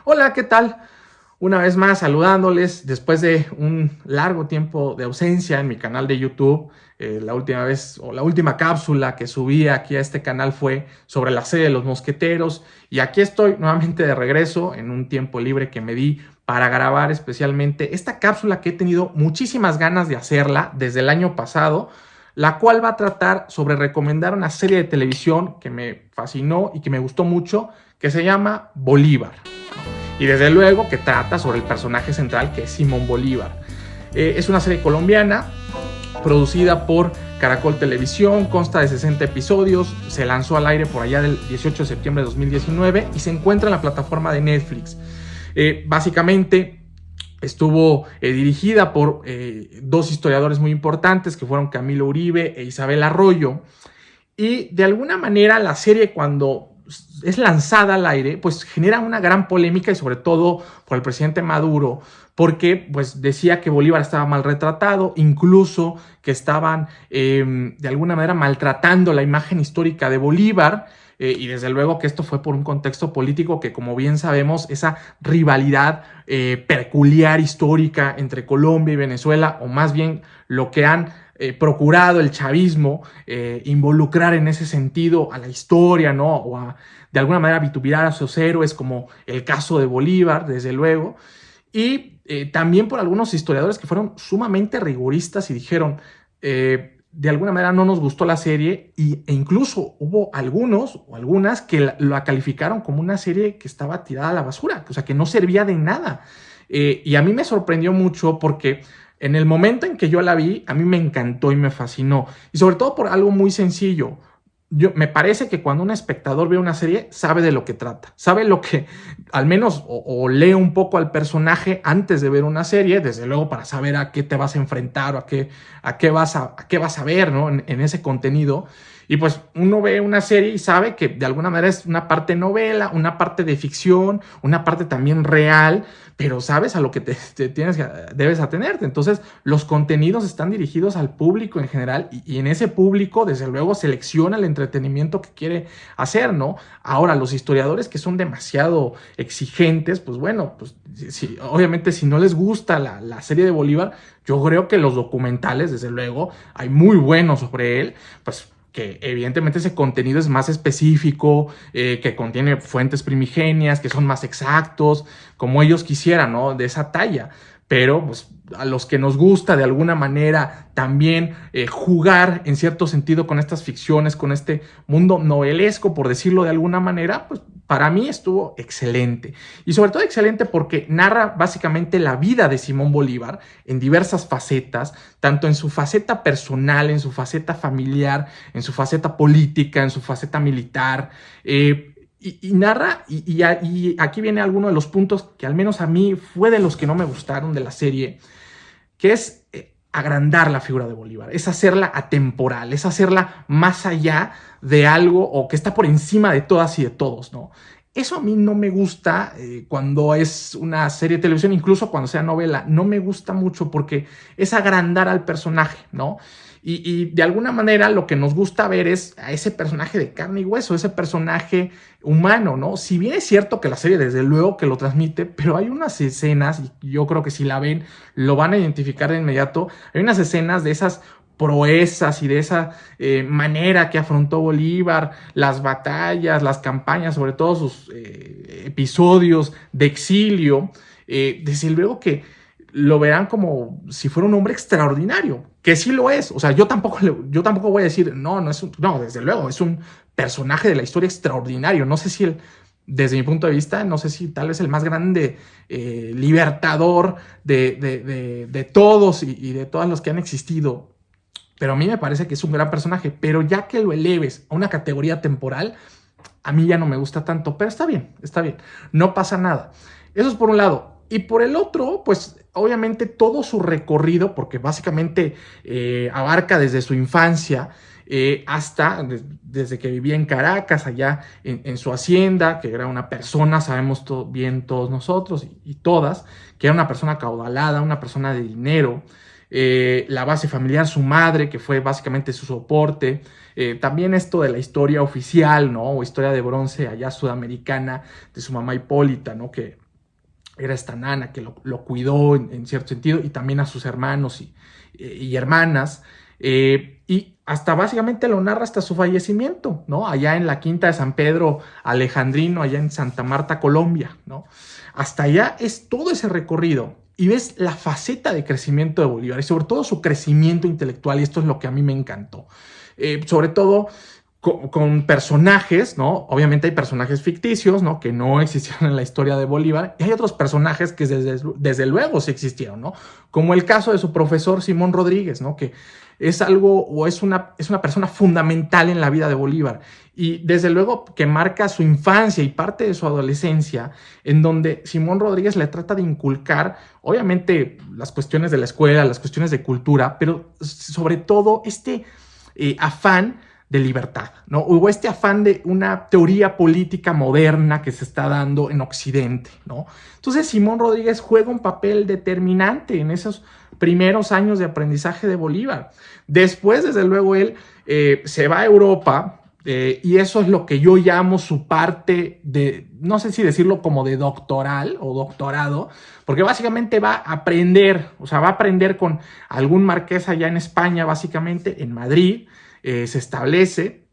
Hola, ¿qué tal? Una vez más saludándoles después de un largo tiempo de ausencia en mi canal de YouTube. La última vez o la última cápsula que subí aquí a este canal fue sobre la serie de Los Mosqueteros y aquí estoy nuevamente de regreso en un tiempo libre que me di para grabar especialmente esta cápsula que he tenido muchísimas ganas de hacerla desde el año pasado, la cual va a tratar sobre recomendar una serie de televisión que me fascinó y que me gustó mucho, que se llama Bolívar. Y desde luego que trata sobre el personaje central, que es Simón Bolívar. Es una serie colombiana producida por Caracol Televisión, consta de 60 episodios, se lanzó al aire por allá del 18 de septiembre de 2019 y se encuentra en la plataforma de Netflix. Básicamente estuvo dirigida por dos historiadores muy importantes que fueron Camilo Uribe e Isabel Arroyo, y de alguna manera la serie, cuando es lanzada al aire, pues genera una gran polémica, y sobre todo por el presidente Maduro, porque pues decía que Bolívar estaba mal retratado, incluso que estaban de alguna manera maltratando la imagen histórica de Bolívar. Y desde luego que esto fue por un contexto político que, como bien sabemos, esa rivalidad peculiar histórica entre Colombia y Venezuela, o más bien lo que han procurado el chavismo, involucrar en ese sentido a la historia, ¿no? O a, de alguna manera, vituperar a sus héroes, como el caso de Bolívar, desde luego. Y también por algunos historiadores que fueron sumamente rigoristas y dijeron, de alguna manera no nos gustó la serie, e incluso hubo algunos o algunas que la calificaron como una serie que estaba tirada a la basura, o sea, que no servía de nada. Y a mí me sorprendió mucho porque en el momento en que yo la vi, a mí me encantó y me fascinó. Y sobre todo por algo muy sencillo. Me parece que cuando un espectador ve una serie, sabe de lo que trata. Sabe lo que, al menos, o lee un poco al personaje antes de ver una serie, desde luego para saber a qué te vas a enfrentar o a qué vas a ver, ¿no? En ese contenido. Y pues uno ve una serie y sabe que de alguna manera es una parte novela, una parte de ficción, una parte también real, pero sabes a lo que debes atenerte. Entonces, los contenidos están dirigidos al público en general, y en ese público, desde luego, selecciona el entretenimiento que quiere hacer, ¿no? Ahora, los historiadores que son demasiado exigentes, pues bueno, pues obviamente si no les gusta la serie de Bolívar, yo creo que los documentales, desde luego, hay muy buenos sobre él, pues que evidentemente ese contenido es más específico, que contiene fuentes primigenias, que son más exactos, como ellos quisieran, ¿no? De esa talla. Pero pues a los que nos gusta de alguna manera también jugar en cierto sentido con estas ficciones, con este mundo novelesco, por decirlo de alguna manera, pues para mí estuvo excelente. Y sobre todo excelente porque narra básicamente la vida de Simón Bolívar en diversas facetas, tanto en su faceta personal, en su faceta familiar, en su faceta política, en su faceta militar. Y narra, y aquí viene alguno de los puntos que al menos a mí fue de los que no me gustaron de la serie, que es agrandar la figura de Bolívar, es hacerla atemporal, es hacerla más allá de algo o que está por encima de todas y de todos, ¿no? Eso a mí no me gusta cuando es una serie de televisión, incluso cuando sea novela, no me gusta mucho porque es agrandar al personaje, ¿no? Y de alguna manera lo que nos gusta ver es a ese personaje de carne y hueso, ese personaje humano, ¿no? Si bien es cierto que la serie desde luego que lo transmite, pero hay unas escenas, y yo creo que si la ven lo van a identificar de inmediato, hay unas escenas de esas proezas y de esa manera que afrontó Bolívar, las batallas, las campañas, sobre todo sus episodios de exilio, desde luego que lo verán como si fuera un hombre extraordinario, que sí lo es. O sea, yo tampoco voy a decir, no, desde luego, es un personaje de la historia extraordinario. No sé si desde mi punto de vista, no sé si tal vez el más grande libertador de todos y de todos los que han existido. Pero a mí me parece que es un gran personaje. Pero ya que lo eleves a una categoría temporal, a mí ya no me gusta tanto. Pero está bien, no pasa nada. Eso es por un lado. Y por el otro, pues obviamente todo su recorrido, porque básicamente abarca desde su infancia hasta desde que vivía en Caracas, allá en su hacienda, que era una persona, sabemos bien todos nosotros y todas, que era una persona acaudalada, una persona de dinero, la base familiar, su madre, que fue básicamente su soporte, también esto de la historia oficial, ¿no? O historia de bronce allá sudamericana, de su mamá Hipólita, ¿no? Que era esta nana que lo cuidó en cierto sentido, y también a sus hermanos y hermanas, y hasta básicamente lo narra hasta su fallecimiento, ¿no? Allá en la Quinta de San Pedro Alejandrino, allá en Santa Marta, Colombia, ¿no? Hasta allá es todo ese recorrido y ves la faceta de crecimiento de Bolívar y sobre todo su crecimiento intelectual, y esto es lo que a mí me encantó. Sobre todo con personajes, ¿no? Obviamente hay personajes ficticios, ¿no? Que no existieron en la historia de Bolívar, y hay otros personajes que desde luego sí existieron, ¿no? Como el caso de su profesor Simón Rodríguez, ¿no? Que es algo o es una persona fundamental en la vida de Bolívar, y desde luego que marca su infancia y parte de su adolescencia, en donde Simón Rodríguez le trata de inculcar, obviamente, las cuestiones de la escuela, las cuestiones de cultura, pero sobre todo afán de libertad, ¿no? O este afán de una teoría política moderna que se está dando en Occidente, ¿no? Entonces Simón Rodríguez juega un papel determinante en esos primeros años de aprendizaje de Bolívar. Después, desde luego, él se va a Europa, y eso es lo que yo llamo su parte de, no sé si decirlo como de doctoral o doctorado, porque básicamente va a aprender, o sea, va a aprender con algún marqués allá en España, básicamente en Madrid. Se establece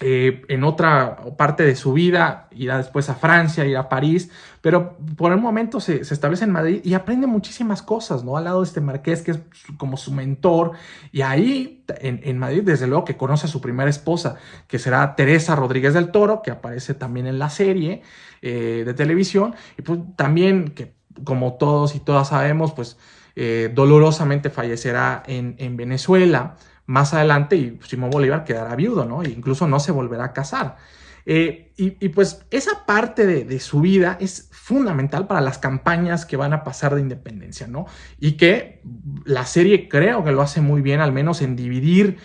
en otra parte de su vida, irá después a Francia, irá a París, pero por el momento se establece en Madrid y aprende muchísimas cosas, ¿no? Al lado de este marqués que es como su mentor, y ahí en Madrid desde luego que conoce a su primera esposa, que será Teresa Rodríguez del Toro, que aparece también en la serie de televisión, y pues también que, como todos y todas sabemos, pues dolorosamente fallecerá en Venezuela más adelante, y Simón Bolívar quedará viudo, ¿no? E incluso no se volverá a casar. Y pues esa parte de su vida es fundamental para las campañas que van a pasar de independencia, ¿no? Y que la serie creo que lo hace muy bien, al menos en dividir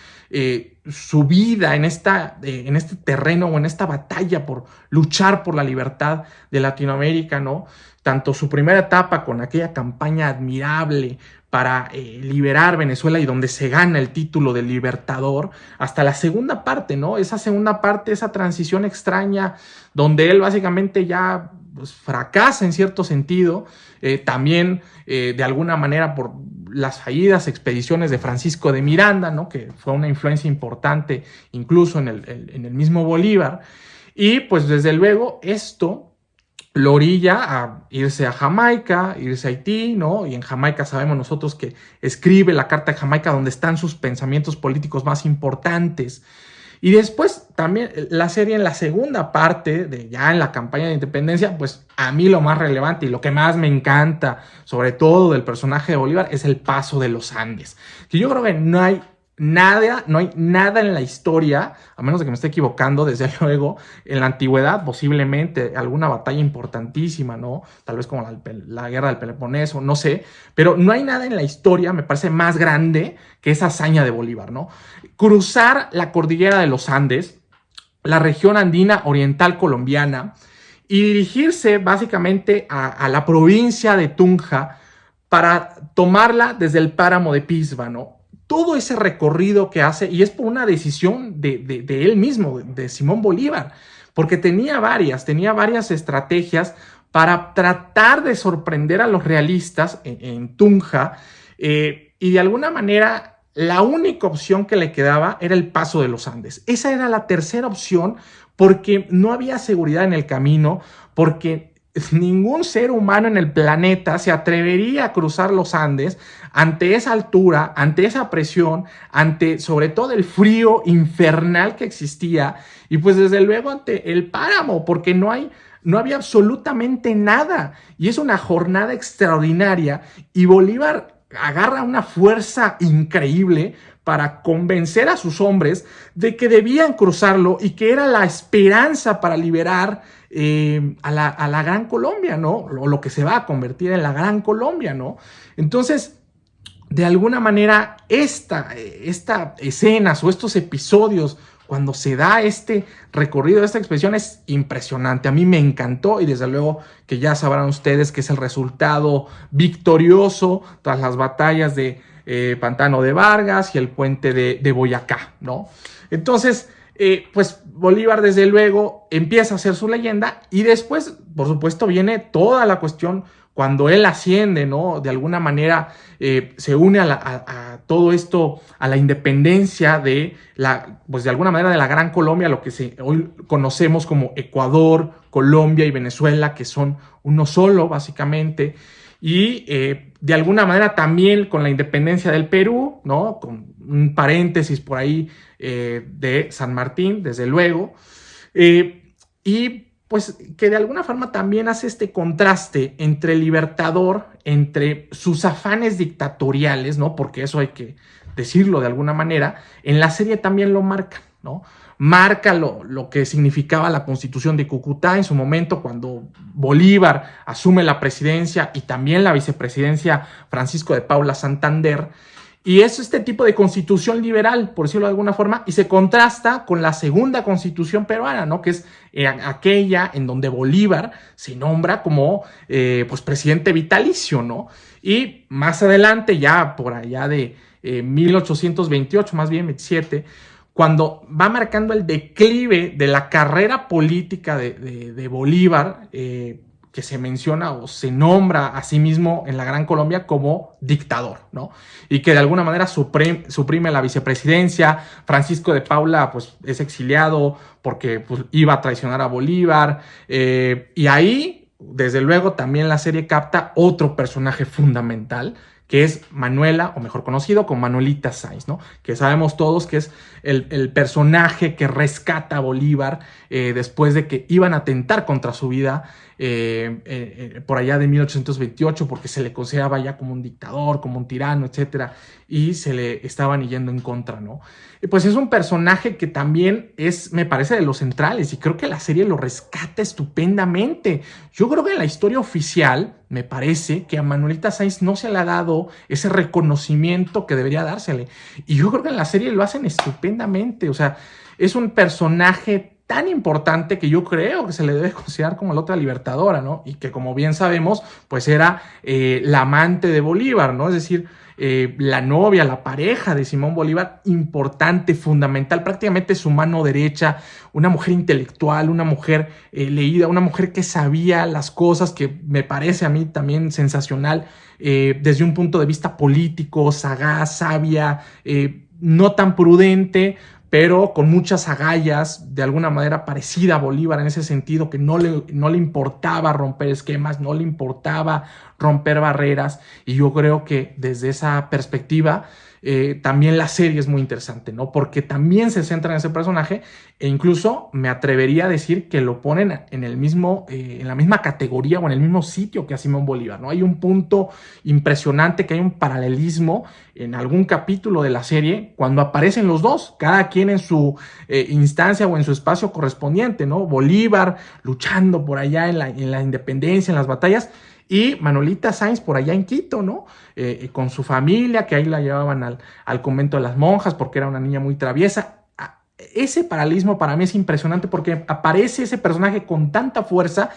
su vida en este terreno o en esta batalla por luchar por la libertad de Latinoamérica, ¿no? Tanto su primera etapa con aquella campaña admirable para liberar Venezuela y donde se gana el título de libertador, hasta la segunda parte, ¿no? Esa segunda parte, esa transición extraña donde él básicamente ya pues, fracasa en cierto sentido, también de alguna manera por las fallidas expediciones de Francisco de Miranda, ¿no? Que fue una influencia importante incluso en el mismo Bolívar, y pues desde luego esto lo orilla a irse a Jamaica, irse a Haití, ¿no? Y en Jamaica sabemos nosotros que escribe la Carta de Jamaica, donde están sus pensamientos políticos más importantes. Y después también la serie en la segunda parte, ya en la campaña de independencia, pues a mí lo más relevante y lo que más me encanta, sobre todo del personaje de Bolívar, es el paso de los Andes. Que yo creo que no hay nada en la historia, a menos de que me esté equivocando, desde luego, en la antigüedad, posiblemente alguna batalla importantísima, ¿no? Tal vez como la guerra del Peloponeso, no sé, pero no hay nada en la historia, me parece, más grande que esa hazaña de Bolívar, ¿no? Cruzar la cordillera de los Andes, la región andina oriental colombiana, y dirigirse básicamente a la provincia de Tunja para tomarla desde el páramo de Pisba, ¿no? Todo ese recorrido que hace, y es por una decisión de él mismo, de Simón Bolívar, porque tenía varias estrategias para tratar de sorprender a los realistas en Tunja, y de alguna manera la única opción que le quedaba era el paso de los Andes. Esa era la tercera opción porque no había seguridad en el camino, porque ningún ser humano en el planeta se atrevería a cruzar los Andes ante esa altura, ante esa presión, ante sobre todo el frío infernal que existía, y pues desde luego ante el páramo, porque no había absolutamente nada, y es una jornada extraordinaria, y Bolívar agarra una fuerza increíble para convencer a sus hombres de que debían cruzarlo y que era la esperanza para liberar a la Gran Colombia, ¿no? O lo que se va a convertir en la Gran Colombia, ¿no? Entonces, de alguna manera, estas escenas o estos episodios, cuando se da este recorrido, esta expedición, es impresionante. A mí me encantó, y desde luego que ya sabrán ustedes que es el resultado victorioso tras las batallas de Pantano de Vargas y el puente de Boyacá, ¿no? Entonces, pues Bolívar desde luego empieza a hacer su leyenda y después, por supuesto, viene toda la cuestión cuando él asciende, ¿no? De alguna manera se une a todo esto, a la independencia de pues de alguna manera de la Gran Colombia, lo que hoy conocemos como Ecuador, Colombia y Venezuela, que son uno solo básicamente. Y de alguna manera también con la independencia del Perú, ¿no? Con un paréntesis por ahí de San Martín, desde luego. Y pues que de alguna forma también hace este contraste entre el Libertador, entre sus afanes dictatoriales, ¿no? Porque eso hay que decirlo de alguna manera. En la serie también lo marca, ¿no? Marca lo que significaba la Constitución de Cúcuta en su momento cuando Bolívar asume la presidencia y también la vicepresidencia Francisco de Paula Santander. Y es este tipo de constitución liberal, por decirlo de alguna forma, y se contrasta con la segunda constitución peruana, ¿no? Que es aquella en donde Bolívar se nombra como pues presidente vitalicio, ¿no? Y más adelante, ya por allá de 1828, más bien 27, cuando va marcando el declive de la carrera política de Bolívar, que se menciona o se nombra a sí mismo en la Gran Colombia como dictador, ¿no? Y que de alguna manera suprime la vicepresidencia. Francisco de Paula pues es exiliado porque pues, iba a traicionar a Bolívar. Y ahí, desde luego, también la serie capta otro personaje fundamental, que es Manuela, o mejor conocido como Manuelita Sáenz, ¿no? Que sabemos todos que es el personaje que rescata a Bolívar después de que iban a atentar contra su vida por allá de 1828, porque se le consideraba ya como un dictador, como un tirano, etcétera, y se le estaban yendo en contra, ¿no? Pues es un personaje que también es, me parece, de los centrales, y creo que la serie lo rescata estupendamente. Yo creo que en la historia oficial, me parece que a Manuelita Sáenz no se le ha dado ese reconocimiento que debería dársele, y yo creo que en la serie lo hacen estupendamente. O sea, es un personaje tan importante que yo creo que se le debe considerar como la otra libertadora, ¿no? Y que, como bien sabemos, pues era la amante de Bolívar, ¿no? Es decir, la novia, la pareja de Simón Bolívar, importante, fundamental, prácticamente su mano derecha, una mujer intelectual, una mujer leída, una mujer que sabía las cosas, que me parece a mí también sensacional desde un punto de vista político, sagaz, sabia, no tan prudente, pero con muchas agallas, de alguna manera parecida a Bolívar en ese sentido, que no le importaba romper esquemas, no le importaba romper barreras, y yo creo que desde esa perspectiva también la serie es muy interesante, ¿no? Porque también se centra en ese personaje, e incluso me atrevería a decir que lo ponen en el mismo, en la misma categoría o en el mismo sitio que a Simón Bolívar, ¿no? Hay un punto impresionante, que hay un paralelismo en algún capítulo de la serie cuando aparecen los dos, cada quien en su instancia o en su espacio correspondiente, ¿no? Bolívar luchando por allá en la independencia, en las batallas, y Manuelita Sáenz por allá en Quito, ¿no? Con su familia, que ahí la llevaban al convento de las monjas porque era una niña muy traviesa. Ese paralelismo para mí es impresionante porque aparece ese personaje con tanta fuerza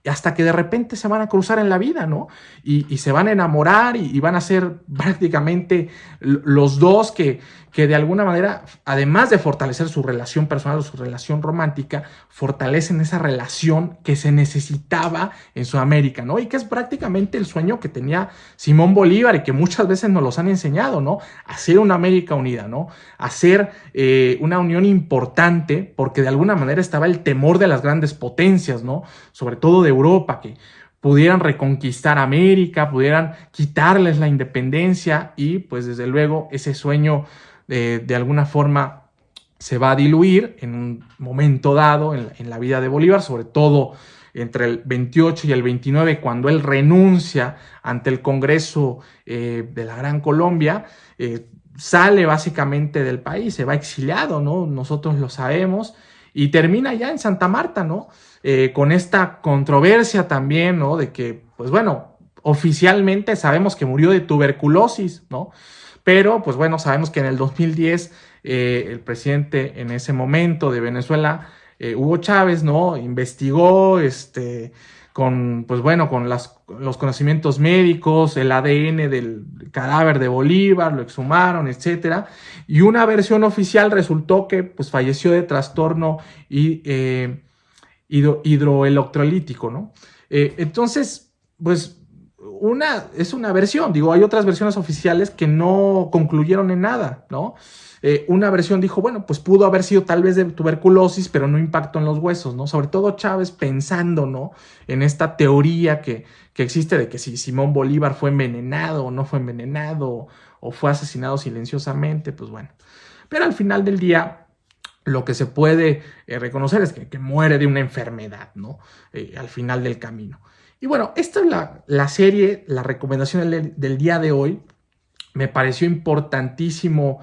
hasta que de repente se van a cruzar en la vida, ¿no? Y se van a enamorar y van a ser prácticamente los dos que de alguna manera, además de fortalecer su relación personal o su relación romántica, fortalecen esa relación que se necesitaba en Sudamérica, ¿no? Y que es prácticamente el sueño que tenía Simón Bolívar y que muchas veces nos los han enseñado, ¿no? Hacer una América unida, ¿no? Hacer una unión importante, porque de alguna manera estaba el temor de las grandes potencias, ¿no? Sobre todo de Europa, que pudieran reconquistar América, pudieran quitarles la independencia, y pues desde luego ese sueño de alguna forma se va a diluir en un momento dado en la vida de Bolívar, sobre todo entre el 28 y el 29, cuando él renuncia ante el Congreso de la Gran Colombia. Sale básicamente del país, se va exiliado, ¿no? Nosotros lo sabemos, y termina ya en Santa Marta, ¿no? Con esta controversia también, ¿no? De que, pues bueno, oficialmente sabemos que murió de tuberculosis, ¿no? Pero, pues bueno, sabemos que en el 2010 el presidente en ese momento de Venezuela, Hugo Chávez, ¿no? Investigó, pues bueno, con los conocimientos médicos, el ADN del cadáver de Bolívar, lo exhumaron, etcétera. Y una versión oficial resultó que pues falleció de trastorno hidroelectrolítico, ¿no? Entonces, pues es una versión, digo, hay otras versiones oficiales que no concluyeron en nada, ¿no? Una versión dijo, bueno, pues pudo haber sido tal vez de tuberculosis, pero no impactó en los huesos, ¿no? Sobre todo Chávez pensando, ¿no? En esta teoría que existe de que si Simón Bolívar fue envenenado o no fue envenenado o fue asesinado silenciosamente, pues bueno. Pero al final del día, lo que se puede reconocer es que muere de una enfermedad, ¿no? Al final del camino. Y bueno, esta es la serie, la recomendación del día de hoy. Me pareció importantísimo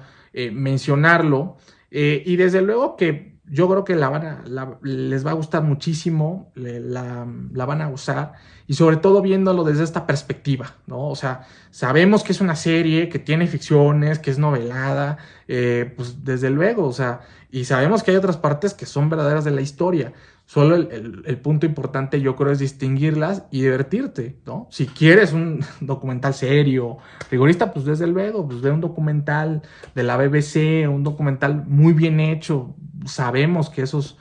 mencionarlo. Y desde luego que yo creo que les va a gustar muchísimo, la van a usar, y sobre todo viéndolo desde esta perspectiva, ¿no? O sea, sabemos que es una serie, que tiene ficciones, que es novelada, pues desde luego, o sea, y sabemos que hay otras partes que son verdaderas de la historia. Solo el punto importante yo creo es distinguirlas y divertirte, ¿no? Si quieres un documental serio, rigorista, pues desde luego, pues ve un documental de la BBC, un documental muy bien hecho. Sabemos que esos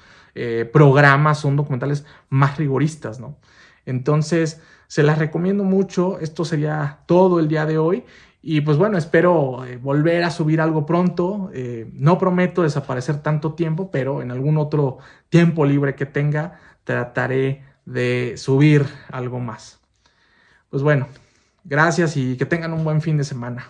programas son documentales más rigoristas, ¿no? Entonces, se las recomiendo mucho. Esto sería todo el día de hoy. Y pues bueno, espero volver a subir algo pronto. No prometo desaparecer tanto tiempo, pero en algún otro tiempo libre que tenga, trataré de subir algo más. Pues bueno, gracias y que tengan un buen fin de semana.